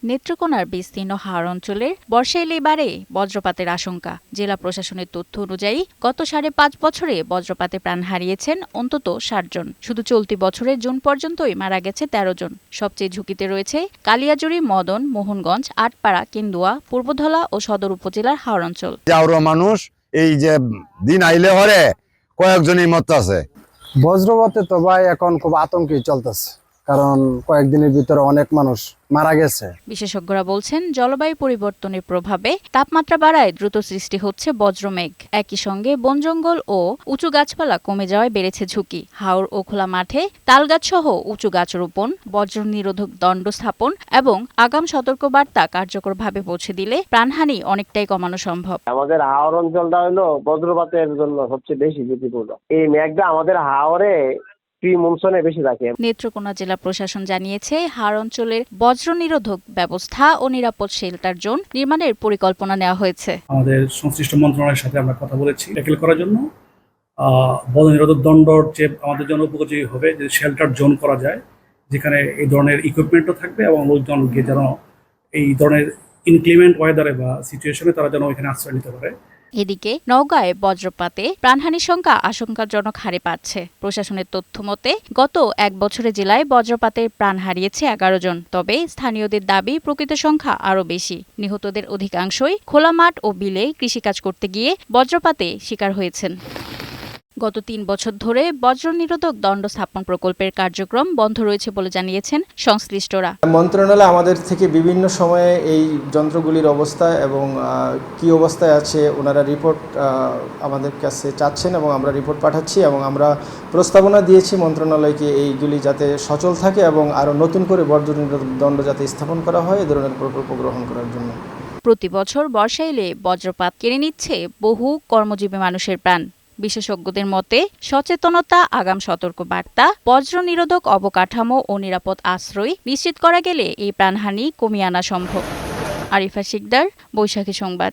নেত্রকোনার বিস্তীর্ণ হাওর অঞ্চলের বর্ষা এলে বাড়ে বজ্রপাতের আশঙ্কা। জেলা প্রশাসনের তথ্য অনুযায়ী গত 5.5 বছরে বজ্রপাতে প্রাণ হারিয়েছেন অন্তত 60 জন। শুধু চলতি বছরের জুন পর্যন্তই মারা গেছে 13 জন। সবচেয়ে ঝুঁকিতে রয়েছে কালিয়াজুড়ি, মদন, মোহনগঞ্জ, আটপাড়া, কেন্দুয়া, পূর্বধলা ও সদর উপজেলার হাওর অঞ্চল। মানুষ এই যে দিন আইলে হরে কয়েকজনই মত আছে। বজ্রপাতে তো ভাই এখন খুব আতঙ্কে চলতেছে, কারণ কয়েকদিনের ভিতরে অনেক মানুষ মারা গেছে। বিশেষজ্ঞরা বলছেন, জলবায়ু পরিবর্তনের প্রভাবে তাপমাত্রা বাড়ায় দ্রুত সৃষ্টি হচ্ছে বজ্রমেঘ। একই সঙ্গে বনজঙ্গল ও উঁচু গাছপালা কমে যাওয়ায় বেড়েছে ঝুঁকি। হাওর ও খোলা মাঠে তালগাছ সহ উঁচু গাছ রোপণ, বজ্র নিরোধক দণ্ড স্থাপন এবং আগাম সতর্কবার্তা কার্যকরভাবে পৌঁছে দিলে প্রাণহানি অনেকটাই কমানো সম্ভব। আমাদের হাওর অঞ্চলটা হলো বজ্রপাতের জন্য সবচেয়ে বেশি ঝুঁকিপূর্ণ। এই মেঘটা আমাদের হাওরে বেশি থাকে। নেত্রকোনা জেলা প্রশাসন জানিয়েছে, হাওর অঞ্চলের বজ্র নিরোধক ব্যবস্থা ও নিরাপদ শেল্টার জোন নির্মাণের পরিকল্পনা নেওয়া হয়েছে। আমাদের সংশ্লিষ্ট মন্ত্রণালয়ের সাথে আমরা কথা বলেছি ট্যাকেল করার জন্য। বজ্র নিরোধক দণ্ডর যে আমাদের জন্য উপযোগী হবে, যে শেল্টার জোন করা যায়, যেখানে এই ধরনের ইকুইপমেন্টও থাকবে এবং লোকজন গিয়ে যেন এই ধরনের ইনক্লিমেন্ট ওয়েদারে বা সিচুয়েশনে তারা যেন এখানে আশ্রয় নিতে পারে। এদিকে নওগাঁয় বজ্রপাতে প্রাণহানির সংখ্যা আশঙ্কাজনক হারে বাড়ছে। প্রশাসনের তথ্য মতে গত 1 বছরে জেলায় বজ্রপাতে প্রাণ হারিয়েছে 11 জন। তবে স্থানীয়দের দাবি প্রকৃত সংখ্যা আরও বেশি। নিহতদের অধিকাংশই খোলা মাঠ ও বিলে কৃষিকাজ করতে গিয়ে বজ্রপাতে শিকার হয়েছেন। গত 3 বছর ধরে বজ্র নিরোধক দণ্ড স্থাপন প্রকল্পের কার্যক্রম বন্ধ রয়েছে বলে জানিয়েছেন সংশ্লিষ্টরা। মন্ত্রণালয় আমাদের থেকে বিভিন্ন সময়ে এই যন্ত্রগুলির অবস্থা এবং কি অবস্থায় আছে ওনারা রিপোর্ট আমাদের কাছে চাচ্ছেন এবং আমরা রিপোর্ট পাঠাচ্ছি এবং আমরা প্রস্তাবনা দিয়েছি মন্ত্রণালয়কে এইগুলি যাতে সচল থাকে এবং আরও নতুন করে বজ্র নিরোধক দণ্ড যাতে স্থাপন করা হয় এ ধরনের প্রকল্প গ্রহণ করার জন্য। প্রতি বছর বর্ষা এলে বজ্রপাত কেড়ে নিচ্ছে বহু কর্মজীবী মানুষের প্রাণ। বিশেষজ্ঞদের মতে সচেতনতা, আগাম সতর্কবার্তা, বজ্র নিরোধক অবকাঠামো ও নিরাপদ আশ্রয় নিশ্চিত করা গেলে এই প্রাণহানি কমিয়ে আনা সম্ভব। আরিফা শিকদার, বৈশাখী সংবাদ।